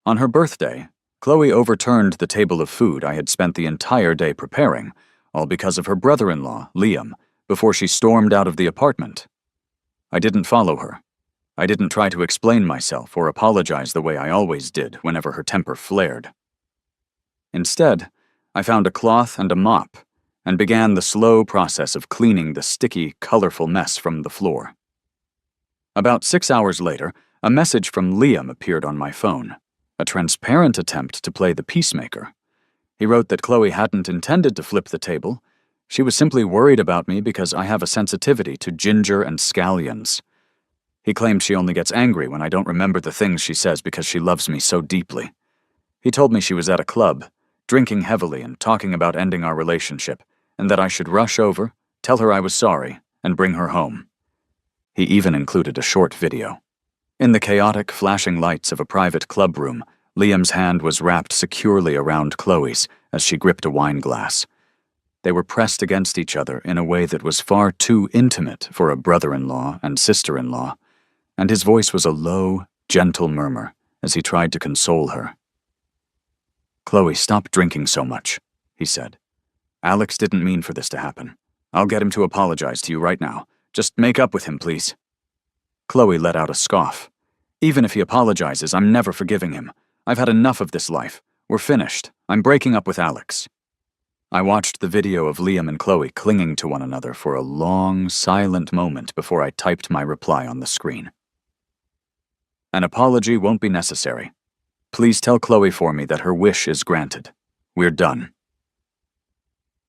On her birthday, Chloe overturned the table of food I had spent the entire day preparing, all because of her brother-in-law, Liam, before she stormed out of the apartment. I didn't follow her. I didn't try to explain myself or apologize the way I always did whenever her temper flared. Instead, I found a cloth and a mop and began the slow process of cleaning the sticky, colorful mess from the floor. About 6 hours later, a message from Liam appeared on my phone, a transparent attempt to play the peacemaker. He wrote that Chloe hadn't intended to flip the table. She was simply worried about me because I have a sensitivity to ginger and scallions. He claimed she only gets angry when I don't remember the things she says because she loves me so deeply. He told me she was at a club, drinking heavily and talking about ending our relationship, and that I should rush over, tell her I was sorry, and bring her home. He even included a short video. In the chaotic, flashing lights of a private club room, Liam's hand was wrapped securely around Chloe's as she gripped a wine glass. They were pressed against each other in a way that was far too intimate for a brother-in-law and sister-in-law, and his voice was a low, gentle murmur as he tried to console her. "Chloe, stop drinking so much," he said. "Alex didn't mean for this to happen. I'll get him to apologize to you right now. Just make up with him, please." Chloe let out a scoff. "Even if he apologizes, I'm never forgiving him. I've had enough of this life. We're finished. I'm breaking up with Alex." I watched the video of Liam and Chloe clinging to one another for a long, silent moment before I typed my reply on the screen. "An apology won't be necessary. Please tell Chloe for me that her wish is granted. We're done."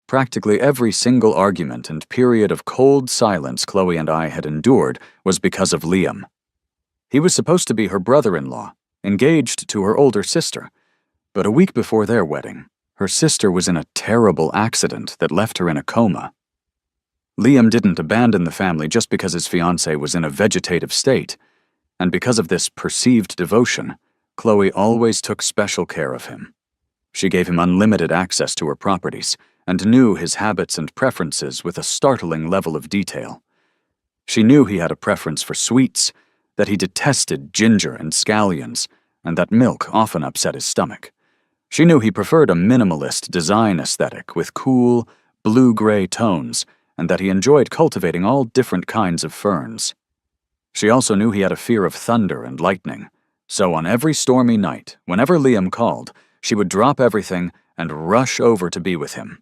Practically every single argument and period of cold silence Chloe and I had endured was because of Liam. He was supposed to be her brother-in-law, engaged to her older sister, but a week before their wedding, her sister was in a terrible accident that left her in a coma. Liam didn't abandon the family just because his fiancée was in a vegetative state, and because of this perceived devotion, Chloe always took special care of him. She gave him unlimited access to her properties and knew his habits and preferences with a startling level of detail. She knew he had a preference for sweets, that he detested ginger and scallions, and that milk often upset his stomach. She knew he preferred a minimalist design aesthetic with cool, blue-gray tones, and that he enjoyed cultivating all different kinds of ferns. She also knew he had a fear of thunder and lightning, so on every stormy night, whenever Liam called, she would drop everything and rush over to be with him.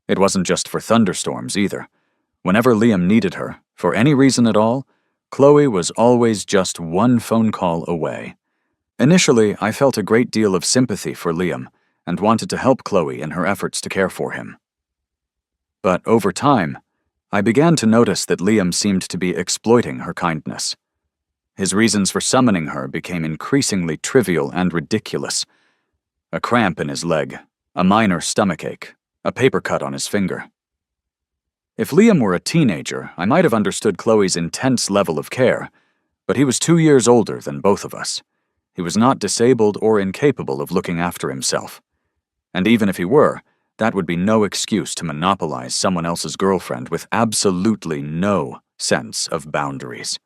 It wasn't just for thunderstorms either. Whenever Liam needed her, for any reason at all, Chloe was always just one phone call away. Initially, I felt a great deal of sympathy for Liam and wanted to help Chloe in her efforts to care for him. But over time, I began to notice that Liam seemed to be exploiting her kindness. His reasons for summoning her became increasingly trivial and ridiculous. A cramp in his leg, a minor stomachache, a paper cut on his finger. If Liam were a teenager, I might have understood Chloe's intense level of care, but he was 2 years older than both of us. He was not disabled or incapable of looking after himself. And even if he were, that would be no excuse to monopolize someone else's girlfriend with absolutely no sense of boundaries.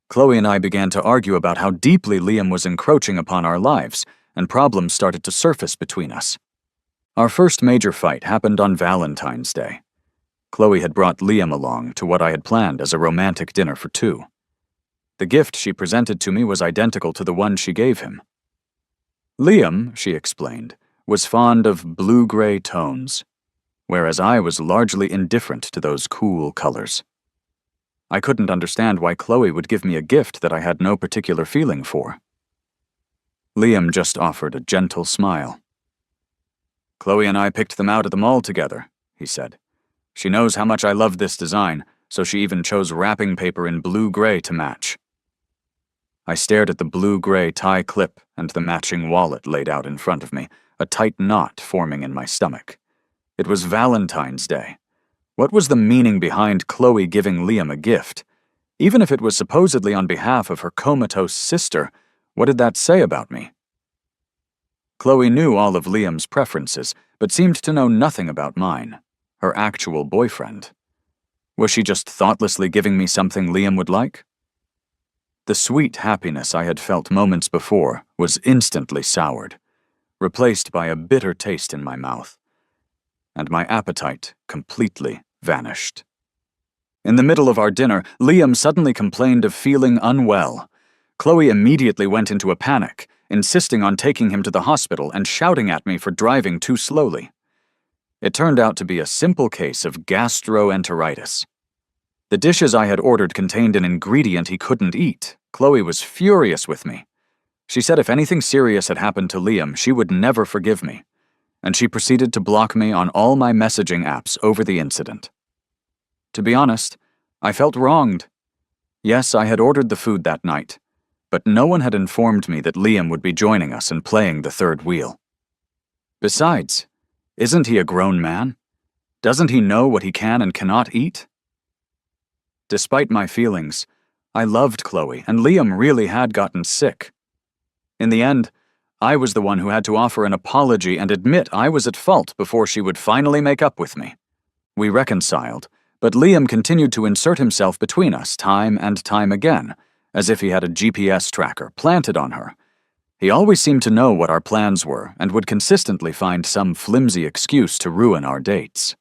Chloe and I began to argue about how deeply Liam was encroaching upon our lives, and problems started to surface between us. Our first major fight happened on Valentine's Day. Chloe had brought Liam along to what I had planned as a romantic dinner for two. The gift she presented to me was identical to the one she gave him. Liam, she explained, was fond of blue-gray tones, whereas I was largely indifferent to those cool colors. I couldn't understand why Chloe would give me a gift that I had no particular feeling for. Liam just offered a gentle smile. "Chloe and I picked them out at the mall together," he said. "She knows how much I love this design, so she even chose wrapping paper in blue-gray to match." I stared at the blue-gray tie clip and the matching wallet laid out in front of me, a tight knot forming in my stomach. It was Valentine's Day. What was the meaning behind Chloe giving Liam a gift? Even if it was supposedly on behalf of her comatose sister, what did that say about me? Chloe knew all of Liam's preferences, but seemed to know nothing about mine, her actual boyfriend. Was she just thoughtlessly giving me something Liam would like? The sweet happiness I had felt moments before was instantly soured, replaced by a bitter taste in my mouth, and my appetite completely vanished. In the middle of our dinner, Liam suddenly complained of feeling unwell. Chloe immediately went into a panic, insisting on taking him to the hospital and shouting at me for driving too slowly. It turned out to be a simple case of gastroenteritis. The dishes I had ordered contained an ingredient he couldn't eat. Chloe was furious with me. She said if anything serious had happened to Liam, she would never forgive me, and she proceeded to block me on all my messaging apps over the incident. To be honest, I felt wronged. Yes, I had ordered the food that night, but no one had informed me that Liam would be joining us and playing the third wheel. Besides, isn't he a grown man? Doesn't he know what he can and cannot eat? Despite my feelings, I loved Chloe, and Liam really had gotten sick. In the end, I was the one who had to offer an apology and admit I was at fault before she would finally make up with me. We reconciled, but Liam continued to insert himself between us time and time again, as if he had a GPS tracker planted on her. He always seemed to know what our plans were and would consistently find some flimsy excuse to ruin our dates.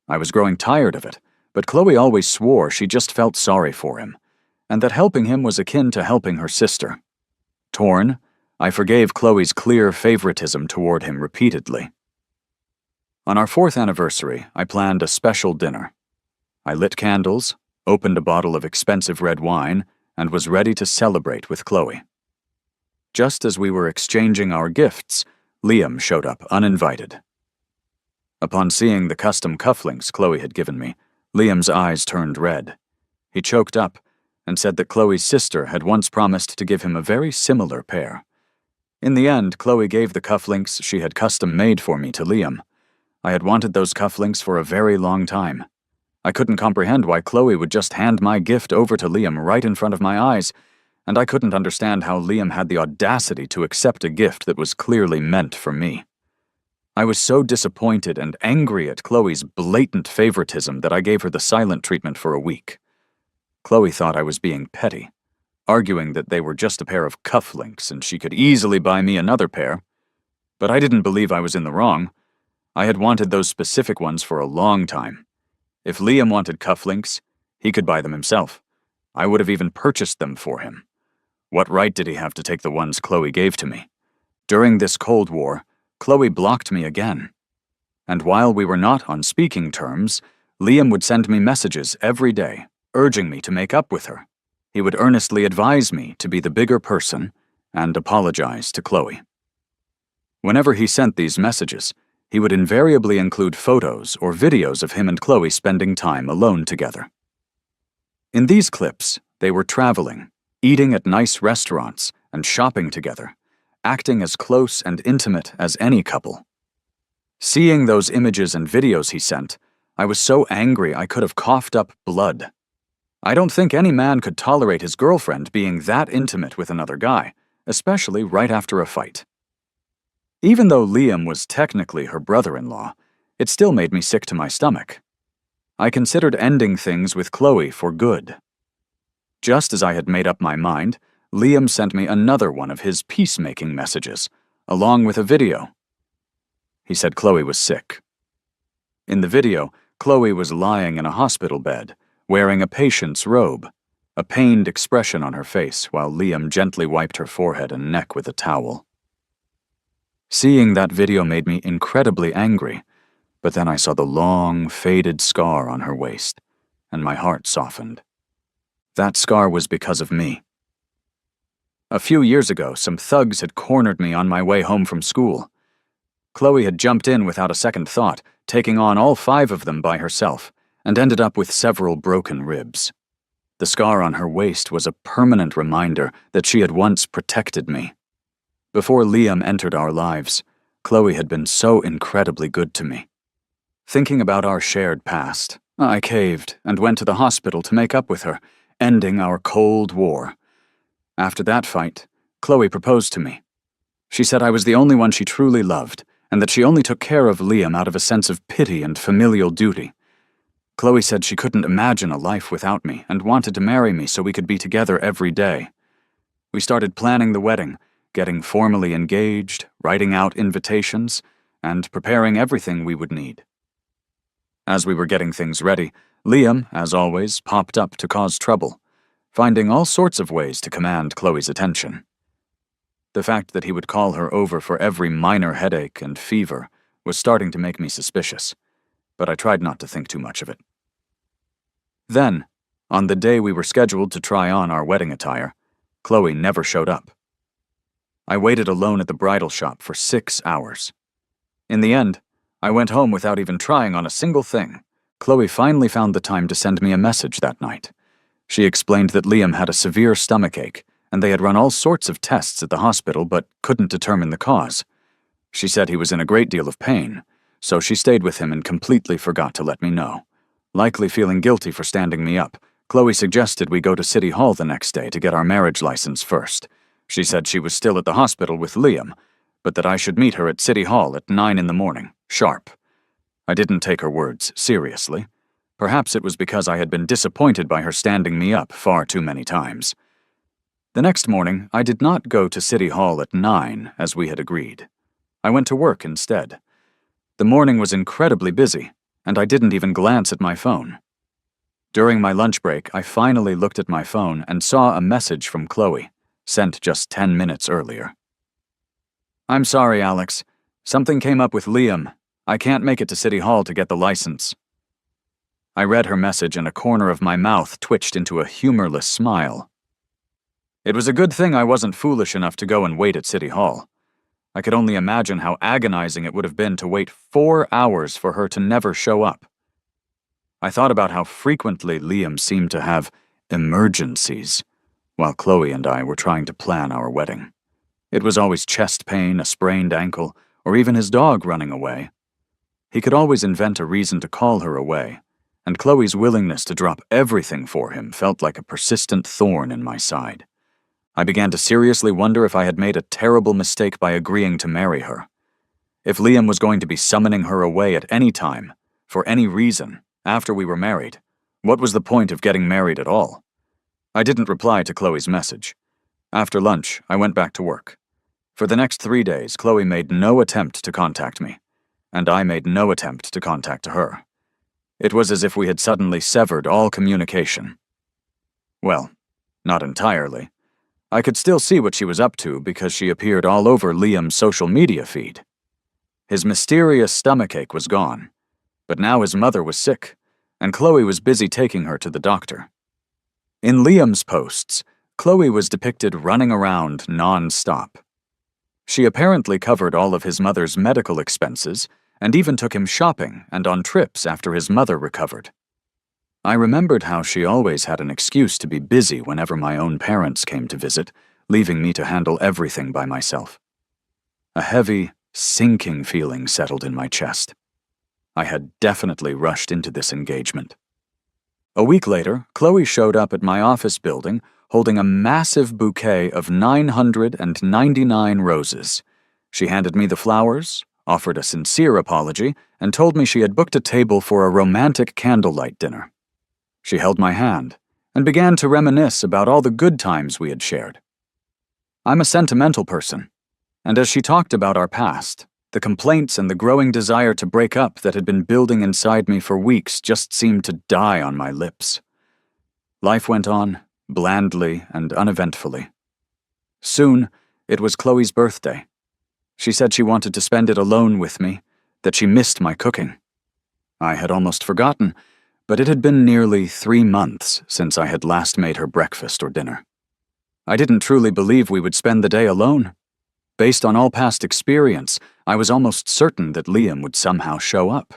I was growing tired of it, but Chloe always swore she just felt sorry for him, and that helping him was akin to helping her sister. Torn, I forgave Chloe's clear favoritism toward him repeatedly. On our 4th anniversary, I planned a special dinner. I lit candles, opened a bottle of expensive red wine, and was ready to celebrate with Chloe. Just as we were exchanging our gifts, Liam showed up uninvited. Upon seeing the custom cufflinks Chloe had given me, Liam's eyes turned red. He choked up and said that Chloe's sister had once promised to give him a very similar pair. In the end, Chloe gave the cufflinks she had custom made for me to Liam. I had wanted those cufflinks for a very long time. I couldn't comprehend why Chloe would just hand my gift over to Liam right in front of my eyes, and I couldn't understand how Liam had the audacity to accept a gift that was clearly meant for me. I was so disappointed and angry at Chloe's blatant favoritism that I gave her the silent treatment for a week. Chloe thought I was being petty, arguing that they were just a pair of cufflinks and she could easily buy me another pair. But I didn't believe I was in the wrong. I had wanted those specific ones for a long time. If Liam wanted cufflinks, he could buy them himself. I would have even purchased them for him. What right did he have to take the ones Chloe gave to me? During this Cold War, Chloe blocked me again. And while we were not on speaking terms, Liam would send me messages every day, urging me to make up with her. He would earnestly advise me to be the bigger person and apologize to Chloe. Whenever he sent these messages, he would invariably include photos or videos of him and Chloe spending time alone together. In these clips, they were traveling, eating at nice restaurants, and shopping together, acting as close and intimate as any couple. Seeing those images and videos he sent, I was so angry I could have coughed up blood. I don't think any man could tolerate his girlfriend being that intimate with another guy, especially right after a fight. Even though Liam was technically her brother-in-law, it still made me sick to my stomach. I considered ending things with Chloe for good. Just as I had made up my mind, Liam sent me another one of his peacemaking messages, along with a video. He said Chloe was sick. In the video, Chloe was lying in a hospital bed, wearing a patient's robe, a pained expression on her face while Liam gently wiped her forehead and neck with a towel. Seeing that video made me incredibly angry, but then I saw the long, faded scar on her waist, and my heart softened. That scar was because of me. A few years ago, some thugs had cornered me on my way home from school. Chloe had jumped in without a second thought, taking on all 5 of them by herself, and ended up with several broken ribs. The scar on her waist was a permanent reminder that she had once protected me. Before Liam entered our lives, Chloe had been so incredibly good to me. Thinking about our shared past, I caved and went to the hospital to make up with her, ending our Cold War. After that fight, Chloe proposed to me. She said I was the only one she truly loved, and that she only took care of Liam out of a sense of pity and familial duty. Chloe said she couldn't imagine a life without me and wanted to marry me so we could be together every day. We started planning the wedding, getting formally engaged, writing out invitations, and preparing everything we would need. As we were getting things ready, Liam, as always, popped up to cause trouble, finding all sorts of ways to command Chloe's attention. The fact that he would call her over for every minor headache and fever was starting to make me suspicious, but I tried not to think too much of it. Then, on the day we were scheduled to try on our wedding attire, Chloe never showed up. I waited alone at the bridal shop for 6 hours. In the end, I went home without even trying on a single thing. Chloe finally found the time to send me a message that night. She explained that Liam had a severe stomachache, and they had run all sorts of tests at the hospital but couldn't determine the cause. She said he was in a great deal of pain, so she stayed with him and completely forgot to let me know. Likely feeling guilty for standing me up, Chloe suggested we go to City Hall the next day to get our marriage license first. She said she was still at the hospital with Liam, but that I should meet her at City Hall at 9 in the morning, sharp. I didn't take her words seriously. Perhaps it was because I had been disappointed by her standing me up far too many times. The next morning, I did not go to City Hall at 9, as we had agreed. I went to work instead. The morning was incredibly busy, and I didn't even glance at my phone. During my lunch break, I finally looked at my phone and saw a message from Chloe, sent just 10 minutes earlier. "I'm sorry, Alex. Something came up with Liam. I can't make it to City Hall to get the license." I read her message and a corner of my mouth twitched into a humorless smile. It was a good thing I wasn't foolish enough to go and wait at City Hall. I could only imagine how agonizing it would have been to wait 4 hours for her to never show up. I thought about how frequently Liam seemed to have emergencies while Chloe and I were trying to plan our wedding. It was always chest pain, a sprained ankle, or even his dog running away. He could always invent a reason to call her away, and Chloe's willingness to drop everything for him felt like a persistent thorn in my side. I began to seriously wonder if I had made a terrible mistake by agreeing to marry her. If Liam was going to be summoning her away at any time, for any reason, after we were married, what was the point of getting married at all? I didn't reply to Chloe's message. After lunch, I went back to work. For the next 3 days, Chloe made no attempt to contact me, and I made no attempt to contact her. It was as if we had suddenly severed all communication. Well, not entirely. I could still see what she was up to because she appeared all over Liam's social media feed. His mysterious stomachache was gone, but now his mother was sick, and Chloe was busy taking her to the doctor. In Liam's posts, Chloe was depicted running around non-stop. She apparently covered all of his mother's medical expenses and even took him shopping and on trips after his mother recovered. I remembered how she always had an excuse to be busy whenever my own parents came to visit, leaving me to handle everything by myself. A heavy, sinking feeling settled in my chest. I had definitely rushed into this engagement. A week later, Chloe showed up at my office building holding a massive bouquet of 999 roses. She handed me the flowers, offered a sincere apology, and told me she had booked a table for a romantic candlelight dinner. She held my hand and began to reminisce about all the good times we had shared. I'm a sentimental person, and as she talked about our past, the complaints and the growing desire to break up that had been building inside me for weeks just seemed to die on my lips. Life went on, blandly and uneventfully. Soon, it was Chloe's birthday. She said she wanted to spend it alone with me, that she missed my cooking. I had almost forgotten, but it had been nearly 3 months since I had last made her breakfast or dinner. I didn't truly believe we would spend the day alone. Based on all past experience, I was almost certain that Liam would somehow show up.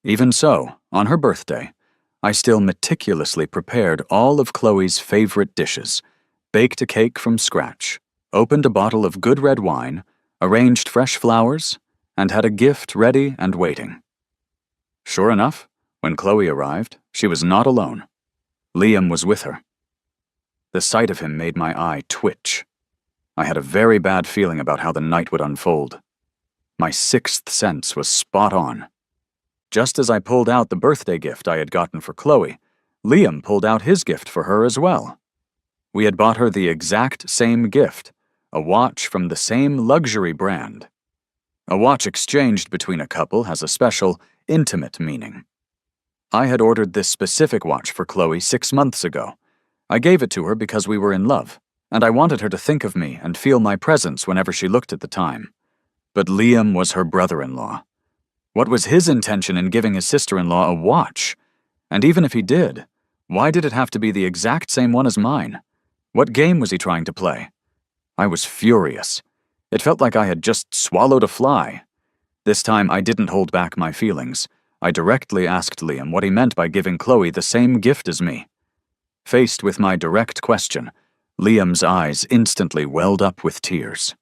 Even so, on her birthday, I still meticulously prepared all of Chloe's favorite dishes, baked a cake from scratch, opened a bottle of good red wine, arranged fresh flowers, and had a gift ready and waiting. Sure enough, when Chloe arrived, she was not alone. Liam was with her. The sight of him made my eye twitch. I had a very bad feeling about how the night would unfold. My sixth sense was spot on. Just as I pulled out the birthday gift I had gotten for Chloe, Liam pulled out his gift for her as well. We had bought her the exact same gift, a watch from the same luxury brand. A watch exchanged between a couple has a special, intimate meaning. I had ordered this specific watch for Chloe 6 months ago. I gave it to her because we were in love, and I wanted her to think of me and feel my presence whenever she looked at the time. But Liam was her brother-in-law. What was his intention in giving his sister-in-law a watch? And even if he did, why did it have to be the exact same one as mine? What game was he trying to play? I was furious. It felt like I had just swallowed a fly. This time I didn't hold back my feelings. I directly asked Liam what he meant by giving Chloe the same gift as me. Faced with my direct question, Liam's eyes instantly welled up with tears.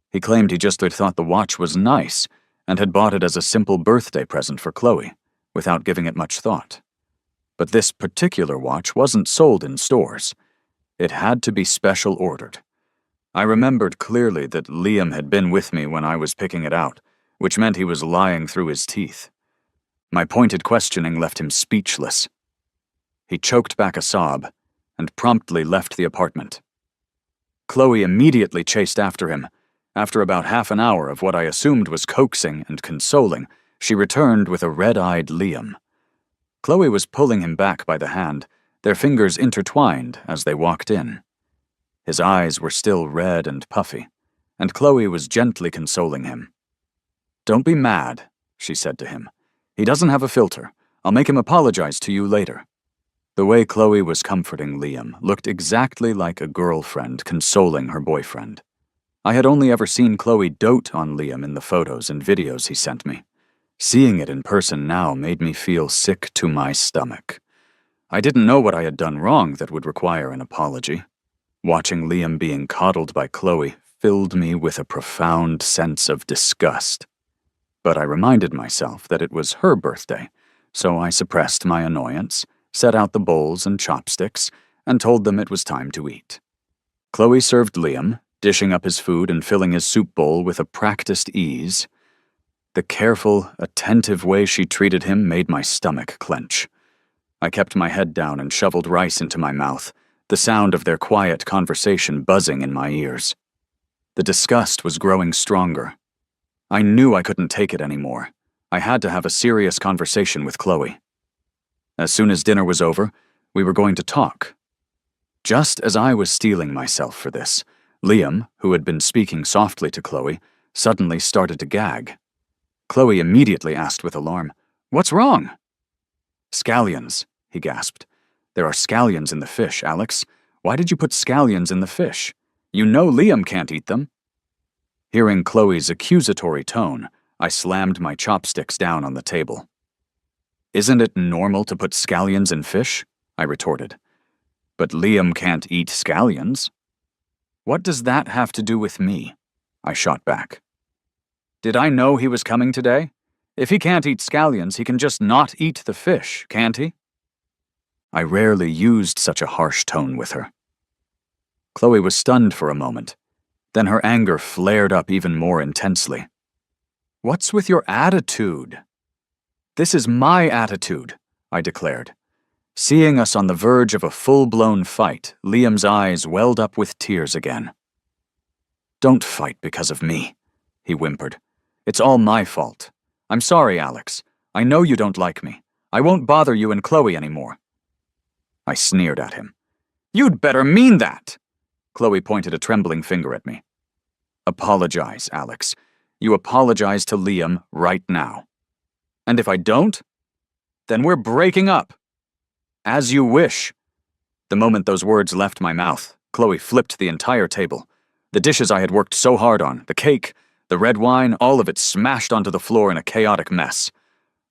He claimed he just had thought the watch was nice and had bought it as a simple birthday present for Chloe, without giving it much thought. But this particular watch wasn't sold in stores. It had to be special ordered. I remembered clearly that Liam had been with me when I was picking it out, which meant he was lying through his teeth. My pointed questioning left him speechless. He choked back a sob and promptly left the apartment. Chloe immediately chased after him. After about half an hour of what I assumed was coaxing and consoling, she returned with a red-eyed Liam. Chloe was pulling him back by the hand, their fingers intertwined as they walked in. His eyes were still red and puffy, and Chloe was gently consoling him. "Don't be mad," she said to him. "He doesn't have a filter. I'll make him apologize to you later." The way Chloe was comforting Liam looked exactly like a girlfriend consoling her boyfriend. I had only ever seen Chloe dote on Liam in the photos and videos he sent me. Seeing it in person now made me feel sick to my stomach. I didn't know what I had done wrong that would require an apology. Watching Liam being coddled by Chloe filled me with a profound sense of disgust. But I reminded myself that it was her birthday, so I suppressed my annoyance, set out the bowls and chopsticks, and told them it was time to eat. Chloe served Liam, dishing up his food and filling his soup bowl with a practiced ease. The careful, attentive way she treated him made my stomach clench. I kept my head down and shoveled rice into my mouth, the sound of their quiet conversation buzzing in my ears. The disgust was growing stronger. I knew I couldn't take it anymore. I had to have a serious conversation with Chloe. As soon as dinner was over, we were going to talk. Just as I was steeling myself for this, Liam, who had been speaking softly to Chloe, suddenly started to gag. Chloe immediately asked with alarm, "What's wrong?" "Scallions," he gasped. "There are scallions in the fish, Alex. Why did you put scallions in the fish? You know Liam can't eat them." Hearing Chloe's accusatory tone, I slammed my chopsticks down on the table. "Isn't it normal to put scallions in fish?" I retorted. "But Liam can't eat scallions." "What does that have to do with me?" I shot back. "Did I know he was coming today? If he can't eat scallions, he can just not eat the fish, can't he?" I rarely used such a harsh tone with her. Chloe was stunned for a moment. Then her anger flared up even more intensely. "What's with your attitude?" "This is my attitude," I declared. Seeing us on the verge of a full-blown fight, Liam's eyes welled up with tears again. "Don't fight because of me," he whimpered. "It's all my fault. I'm sorry, Alex. I know you don't like me. I won't bother you and Chloe anymore." I sneered at him. "You'd better mean that!" Chloe pointed a trembling finger at me. "Apologize, Alex. You apologize to Liam right now. And if I don't, then we're breaking up." "As you wish." The moment those words left my mouth, Chloe flipped the entire table. The dishes I had worked so hard on, the cake, the red wine, all of it smashed onto the floor in a chaotic mess.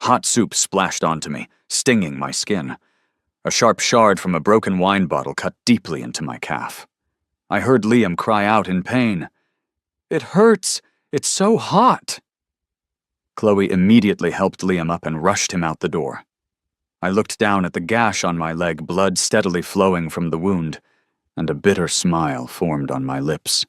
Hot soup splashed onto me, stinging my skin. A sharp shard from a broken wine bottle cut deeply into my calf. I heard Liam cry out in pain. "It hurts! It's so hot!" Chloe immediately helped Liam up and rushed him out the door. I looked down at the gash on my leg, blood steadily flowing from the wound, and a bitter smile formed on my lips.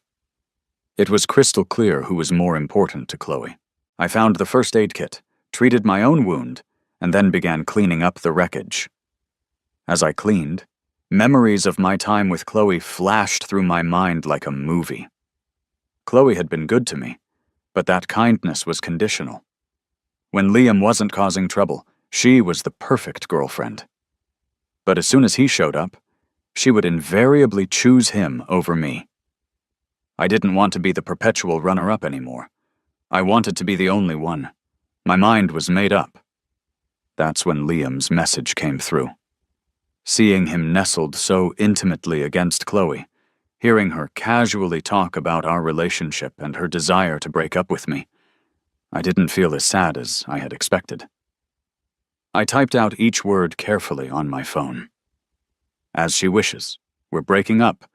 It was crystal clear who was more important to Chloe. I found the first aid kit, treated my own wound, and then began cleaning up the wreckage. As I cleaned, Memories of my time with Chloe flashed through my mind like a movie. Chloe had been good to me, but that kindness was conditional. When Liam wasn't causing trouble, she was the perfect girlfriend. But as soon as he showed up, she would invariably choose him over me. I didn't want to be the perpetual runner-up anymore. I wanted to be the only one. My mind was made up. That's when Liam's message came through. Seeing him nestled so intimately against Chloe, hearing her casually talk about our relationship and her desire to break up with me, I didn't feel as sad as I had expected. I typed out each word carefully on my phone. As she wishes, we're breaking up.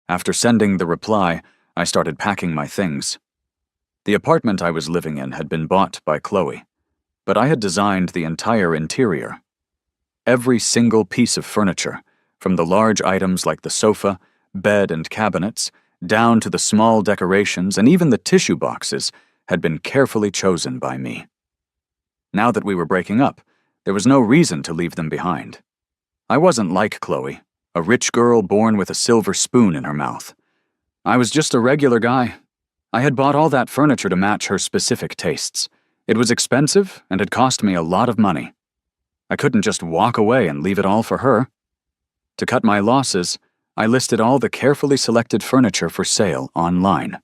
After sending the reply, I started packing my things. The apartment I was living in had been bought by Chloe, but I had designed the entire interior. Every single piece of furniture, from the large items like the sofa, bed, and cabinets, down to the small decorations and even the tissue boxes, had been carefully chosen by me. Now that we were breaking up, there was no reason to leave them behind. I wasn't like Chloe, a rich girl born with a silver spoon in her mouth. I was just a regular guy. I had bought all that furniture to match her specific tastes. It was expensive and had cost me a lot of money. I couldn't just walk away and leave it all for her. To cut my losses, I listed all the carefully selected furniture for sale online.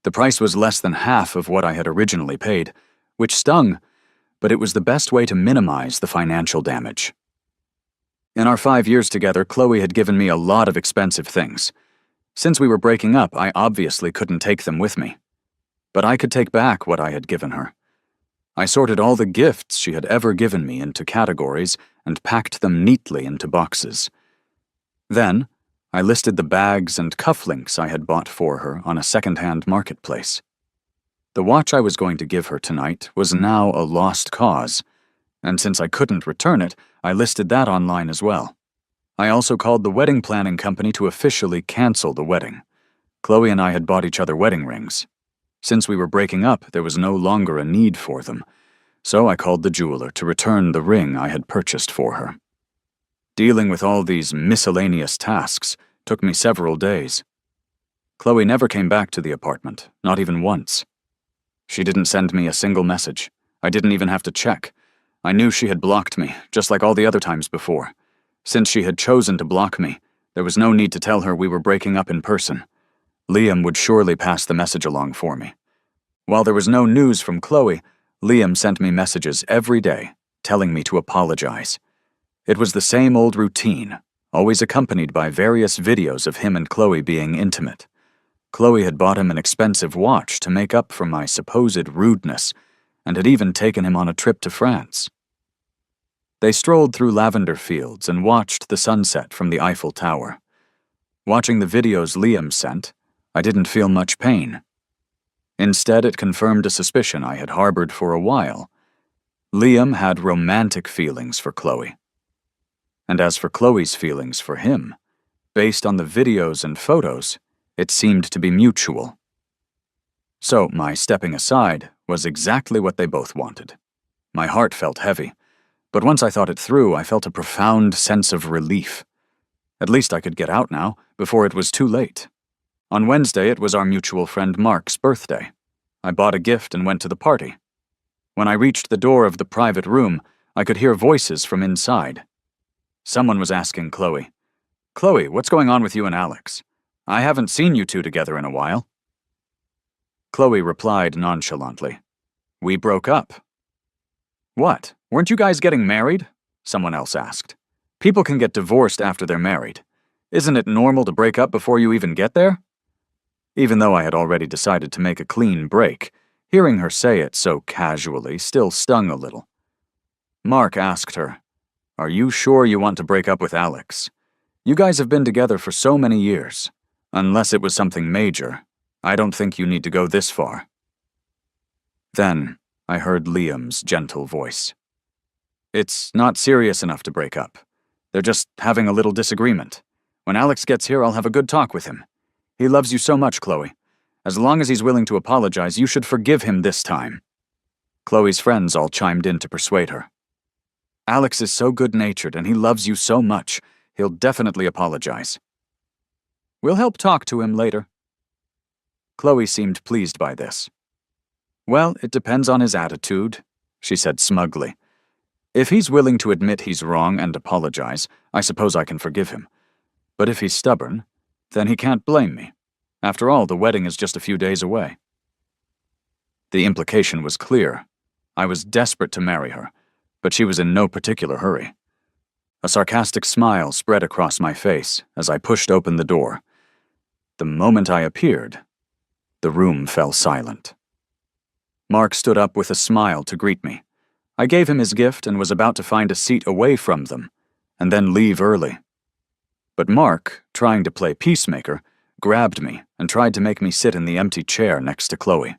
The price was less than half of what I had originally paid, which stung, but it was the best way to minimize the financial damage. In our 5 years together, Chloe had given me a lot of expensive things. Since we were breaking up, I obviously couldn't take them with me. But I could take back what I had given her. I sorted all the gifts she had ever given me into categories and packed them neatly into boxes. Then, I listed the bags and cufflinks I had bought for her on a second-hand marketplace. The watch I was going to give her tonight was now a lost cause, and since I couldn't return it, I listed that online as well. I also called the wedding planning company to officially cancel the wedding. Chloe and I had bought each other wedding rings. Since we were breaking up, there was no longer a need for them, so I called the jeweler to return the ring I had purchased for her. Dealing with all these miscellaneous tasks took me several days. Chloe never came back to the apartment, not even once. She didn't send me a single message. I didn't even have to check. I knew she had blocked me, just like all the other times before. Since she had chosen to block me, there was no need to tell her we were breaking up in person. Liam would surely pass the message along for me. While there was no news from Chloe, Liam sent me messages every day, telling me to apologize. It was the same old routine, always accompanied by various videos of him and Chloe being intimate. Chloe had bought him an expensive watch to make up for my supposed rudeness, and had even taken him on a trip to France. They strolled through lavender fields and watched the sunset from the Eiffel Tower. Watching the videos Liam sent, I didn't feel much pain. Instead, it confirmed a suspicion I had harbored for a while. Liam had romantic feelings for Chloe. And as for Chloe's feelings for him, based on the videos and photos, it seemed to be mutual. So my stepping aside was exactly what they both wanted. My heart felt heavy, but once I thought it through, I felt a profound sense of relief. At least I could get out now, before it was too late. On Wednesday, it was our mutual friend Mark's birthday. I bought a gift and went to the party. When I reached the door of the private room, I could hear voices from inside. Someone was asking Chloe, "Chloe, what's going on with you and Alex? I haven't seen you two together in a while." Chloe replied nonchalantly, "We broke up." "What? Weren't you guys getting married?" someone else asked. "People can get divorced after they're married. Isn't it normal to break up before you even get there?" Even though I had already decided to make a clean break, hearing her say it so casually still stung a little. Mark asked her, "Are you sure you want to break up with Alex? You guys have been together for so many years. Unless it was something major, I don't think you need to go this far." Then I heard Liam's gentle voice. "It's not serious enough to break up. They're just having a little disagreement. When Alex gets here, I'll have a good talk with him. He loves you so much, Chloe. As long as he's willing to apologize, you should forgive him this time." Chloe's friends all chimed in to persuade her. "Alex is so good-natured and he loves you so much. He'll definitely apologize. We'll help talk to him later. Chloe seemed pleased by this. Well, it depends on his attitude, she said smugly. If he's willing to admit he's wrong and apologize, I suppose I can forgive him. But if he's stubborn, then he can't blame me. After all, the wedding is just a few days away. The implication was clear. I was desperate to marry her, but she was in no particular hurry. A sarcastic smile spread across my face as I pushed open the door. The moment I appeared, the room fell silent. Mark stood up with a smile to greet me. I gave him his gift and was about to find a seat away from them, and then leave early. But Mark, trying to play peacemaker, grabbed me and tried to make me sit in the empty chair next to Chloe.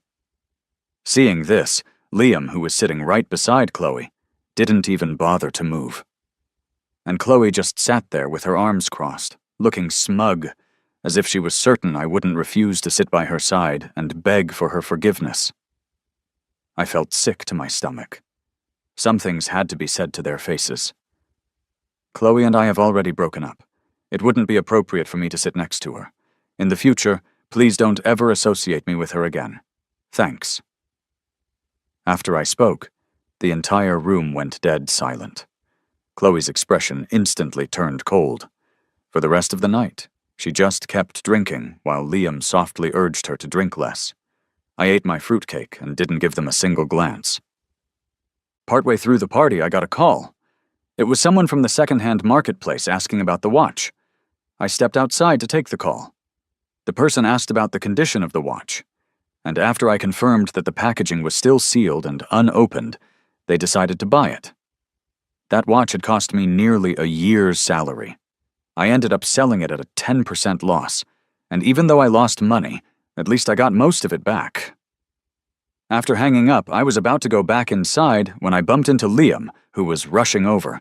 Seeing this, Liam, who was sitting right beside Chloe, didn't even bother to move. And Chloe just sat there with her arms crossed, looking smug, as if she was certain I wouldn't refuse to sit by her side and beg for her forgiveness. I felt sick to my stomach. Some things had to be said to their faces. Chloe and I have already broken up. It wouldn't be appropriate for me to sit next to her. In the future, please don't ever associate me with her again. Thanks. After I spoke, the entire room went dead silent. Chloe's expression instantly turned cold. For the rest of the night, she just kept drinking while Liam softly urged her to drink less. I ate my fruitcake and didn't give them a single glance. Partway through the party, I got a call. It was someone from the second-hand marketplace asking about the watch. I stepped outside to take the call. The person asked about the condition of the watch, and after I confirmed that the packaging was still sealed and unopened, they decided to buy it. That watch had cost me nearly a year's salary. I ended up selling it at a 10% loss, and even though I lost money, at least I got most of it back. After hanging up, I was about to go back inside when I bumped into Liam, who was rushing over.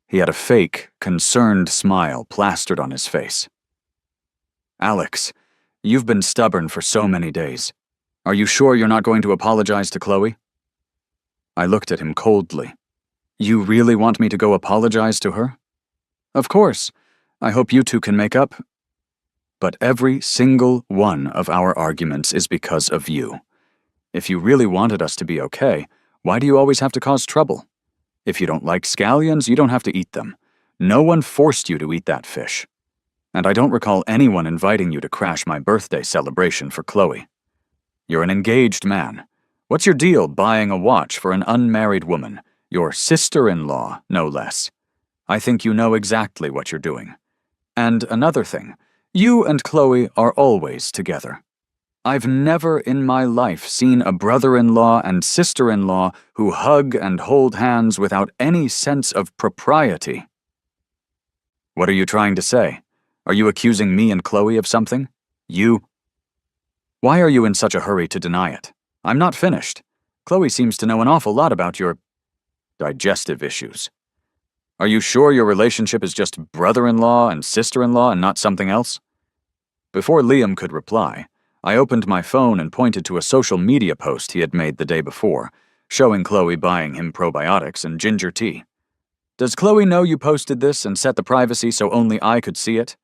He had a fake, concerned smile plastered on his face. Alex, you've been stubborn for so many days. Are you sure you're not going to apologize to Chloe? I looked at him coldly. You really want me to go apologize to her? Of course. I hope you two can make up. But every single one of our arguments is because of you. If you really wanted us to be okay, why do you always have to cause trouble? If you don't like scallions, you don't have to eat them. No one forced you to eat that fish. And I don't recall anyone inviting you to crash my birthday celebration for Chloe. You're an engaged man. What's your deal buying a watch for an unmarried woman, your sister-in-law, no less? I think you know exactly what you're doing. And another thing, you and Chloe are always together. I've never in my life seen a brother-in-law and sister-in-law who hug and hold hands without any sense of propriety. What are you trying to say? Are you accusing me and Chloe of something? You? Why are you in such a hurry to deny it? I'm not finished. Chloe seems to know an awful lot about your digestive issues. Are you sure your relationship is just brother-in-law and sister-in-law and not something else? Before Liam could reply, I opened my phone and pointed to a social media post he had made the day before, showing Chloe buying him probiotics and ginger tea. Does Chloe know you posted this and set the privacy so only I could see it?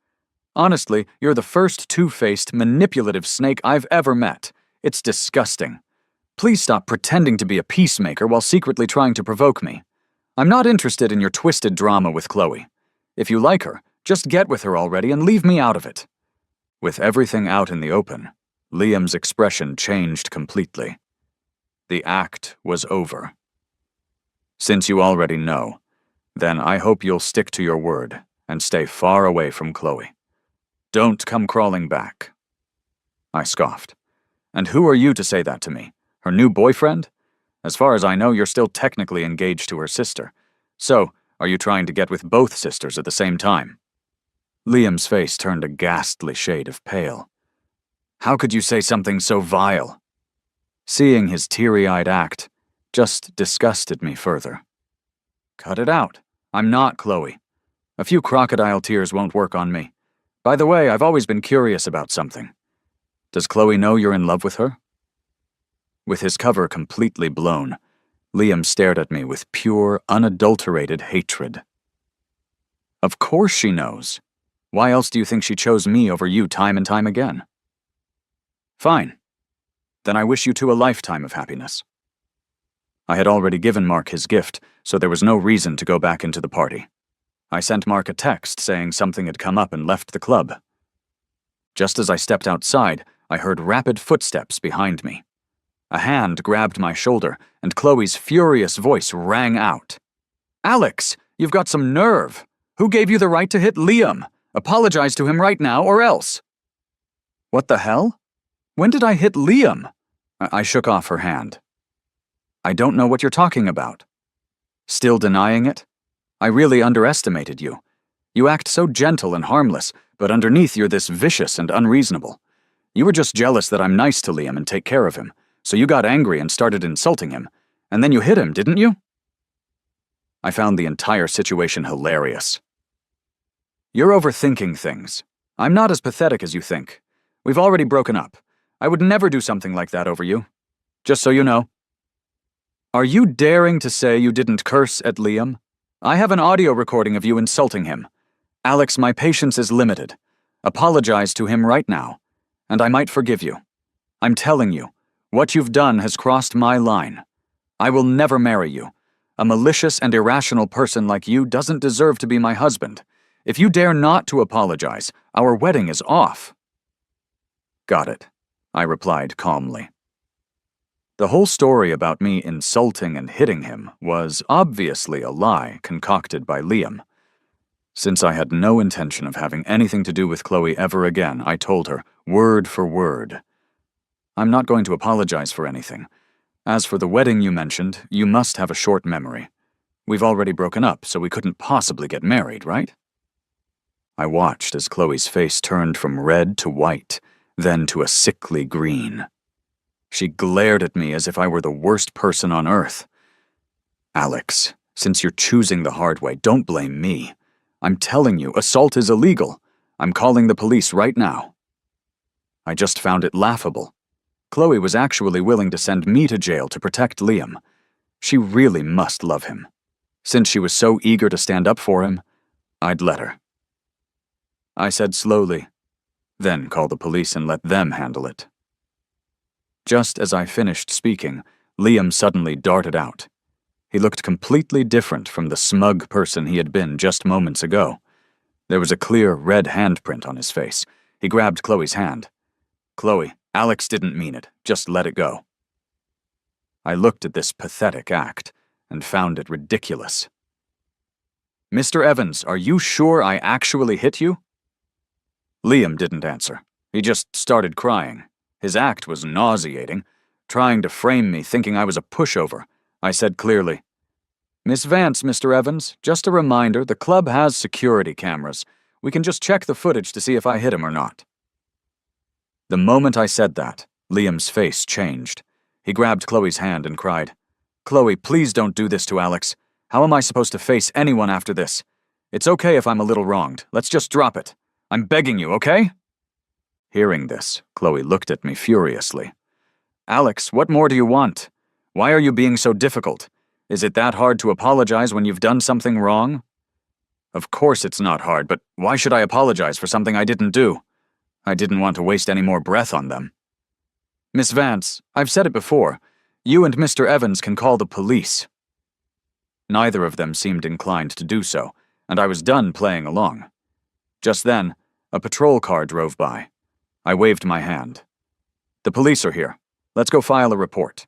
Honestly, you're the first two-faced, manipulative snake I've ever met. It's disgusting. Please stop pretending to be a peacemaker while secretly trying to provoke me. I'm not interested in your twisted drama with Chloe. If you like her, just get with her already and leave me out of it. With everything out in the open, Liam's expression changed completely. The act was over. Since you already know, then I hope you'll stick to your word and stay far away from Chloe. Don't come crawling back. I scoffed. And who are you to say that to me? Her new boyfriend? As far as I know, you're still technically engaged to her sister. So, are you trying to get with both sisters at the same time? Liam's face turned a ghastly shade of pale. How could you say something so vile? Seeing his teary-eyed act just disgusted me further. Cut it out. I'm not Chloe. A few crocodile tears won't work on me. By the way, I've always been curious about something. Does Chloe know you're in love with her? With his cover completely blown, Liam stared at me with pure, unadulterated hatred. Of course she knows. Why else do you think she chose me over you time and time again? Fine. Then I wish you two a lifetime of happiness. I had already given Mark his gift, so there was no reason to go back into the party. I sent Mark a text saying something had come up and left the club. Just as I stepped outside, I heard rapid footsteps behind me. A hand grabbed my shoulder, and Chloe's furious voice rang out. "Alex, you've got some nerve! Who gave you the right to hit Liam? Apologize to him right now, or else!" What the hell? When did I hit Liam? I shook off her hand. I don't know what you're talking about. Still denying it? I really underestimated you. You act so gentle and harmless, but underneath you're this vicious and unreasonable. You were just jealous that I'm nice to Liam and take care of him, so you got angry and started insulting him, and then you hit him, didn't you? I found the entire situation hilarious. You're overthinking things. I'm not as pathetic as you think. We've already broken up. I would never do something like that over you. Just so you know. Are you daring to say you didn't curse at Liam? I have an audio recording of you insulting him. Alex, my patience is limited. Apologize to him right now, and I might forgive you. I'm telling you, what you've done has crossed my line. I will never marry you. A malicious and irrational person like you doesn't deserve to be my husband. If you dare not to apologize, our wedding is off. Got it, I replied calmly. The whole story about me insulting and hitting him was obviously a lie concocted by Liam. Since I had no intention of having anything to do with Chloe ever again, I told her, word for word. I'm not going to apologize for anything. As for the wedding you mentioned, you must have a short memory. We've already broken up, so we couldn't possibly get married, right? I watched as Chloe's face turned from red to white, then to a sickly green. She glared at me as if I were the worst person on earth. Alex, since you're choosing the hard way, don't blame me. I'm telling you, assault is illegal. I'm calling the police right now. I just found it laughable. Chloe was actually willing to send me to jail to protect Liam. She really must love him. Since she was so eager to stand up for him, I'd let her. I said slowly, then call the police and let them handle it. Just as I finished speaking, Liam suddenly darted out. He looked completely different from the smug person he had been just moments ago. There was a clear red handprint on his face. He grabbed Chloe's hand. "Chloe, Alex didn't mean it. Just let it go." I looked at this pathetic act and found it ridiculous. "Mr. Evans, are you sure I actually hit you?" Liam didn't answer. He just started crying. His act was nauseating. Trying to frame me, thinking I was a pushover, I said clearly, "Miss Vance, Mr. Evans, just a reminder, the club has security cameras. We can just check the footage to see if I hit him or not." The moment I said that, Liam's face changed. He grabbed Chloe's hand and cried, "Chloe, please don't do this to Alex. How am I supposed to face anyone after this? It's okay if I'm a little wronged. Let's just drop it. I'm begging you, okay?" Hearing this, Chloe looked at me furiously. "Alex, what more do you want? Why are you being so difficult? Is it that hard to apologize when you've done something wrong?" "Of course it's not hard, but why should I apologize for something I didn't do? I didn't want to waste any more breath on them." "Miss Vance, I've said it before. You and Mr. Evans can call the police." Neither of them seemed inclined to do so, and I was done playing along. Just then, a patrol car drove by. I waved my hand. "The police are here. Let's go file a report."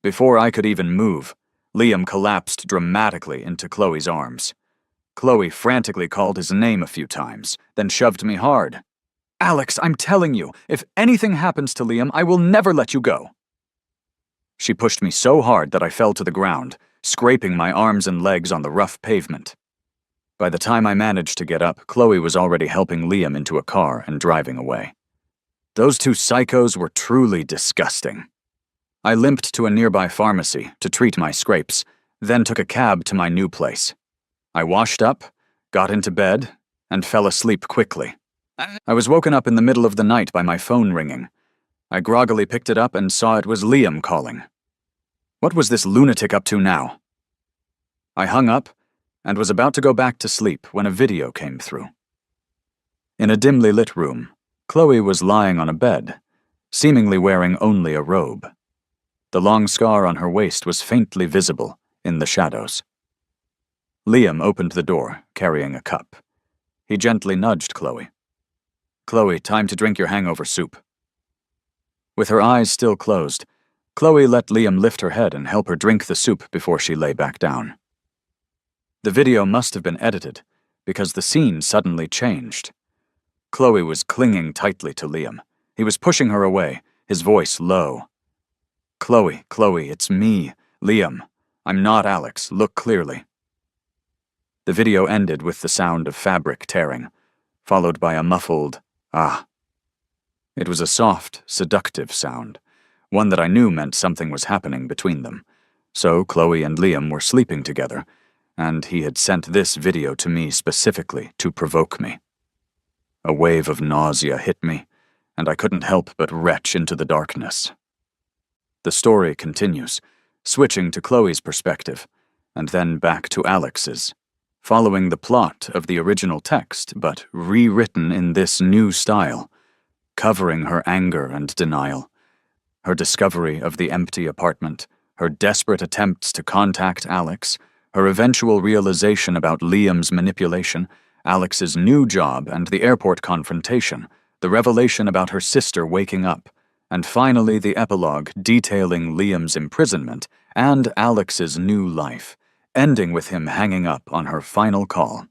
Before I could even move, Liam collapsed dramatically into Chloe's arms. Chloe frantically called his name a few times, then shoved me hard. "Alex, I'm telling you, if anything happens to Liam, I will never let you go." She pushed me so hard that I fell to the ground, scraping my arms and legs on the rough pavement. By the time I managed to get up, Chloe was already helping Liam into a car and driving away. Those two psychos were truly disgusting. I limped to a nearby pharmacy to treat my scrapes, then took a cab to my new place. I washed up, got into bed, and fell asleep quickly. I was woken up in the middle of the night by my phone ringing. I groggily picked it up and saw it was Liam calling. What was this lunatic up to now? I hung up and was about to go back to sleep when a video came through. In a dimly lit room, Chloe was lying on a bed, seemingly wearing only a robe. The long scar on her waist was faintly visible in the shadows. Liam opened the door, carrying a cup. He gently nudged Chloe. "Chloe, time to drink your hangover soup." With her eyes still closed, Chloe let Liam lift her head and help her drink the soup before she lay back down. The video must have been edited, because the scene suddenly changed. Chloe was clinging tightly to Liam. He was pushing her away, his voice low. "Chloe, Chloe, it's me, Liam. I'm not Alex. Look clearly." The video ended with the sound of fabric tearing, followed by a muffled, "ah." It was a soft, seductive sound, one that I knew meant something was happening between them. So Chloe and Liam were sleeping together, and he had sent this video to me specifically to provoke me. A wave of nausea hit me, and I couldn't help but retch into the darkness. The story continues, switching to Chloe's perspective, and then back to Alex's, following the plot of the original text, but rewritten in this new style, covering her anger and denial, her discovery of the empty apartment, her desperate attempts to contact Alex, her eventual realization about Liam's manipulation, Alex's new job and the airport confrontation, the revelation about her sister waking up, and finally the epilogue detailing Liam's imprisonment and Alex's new life, ending with him hanging up on her final call.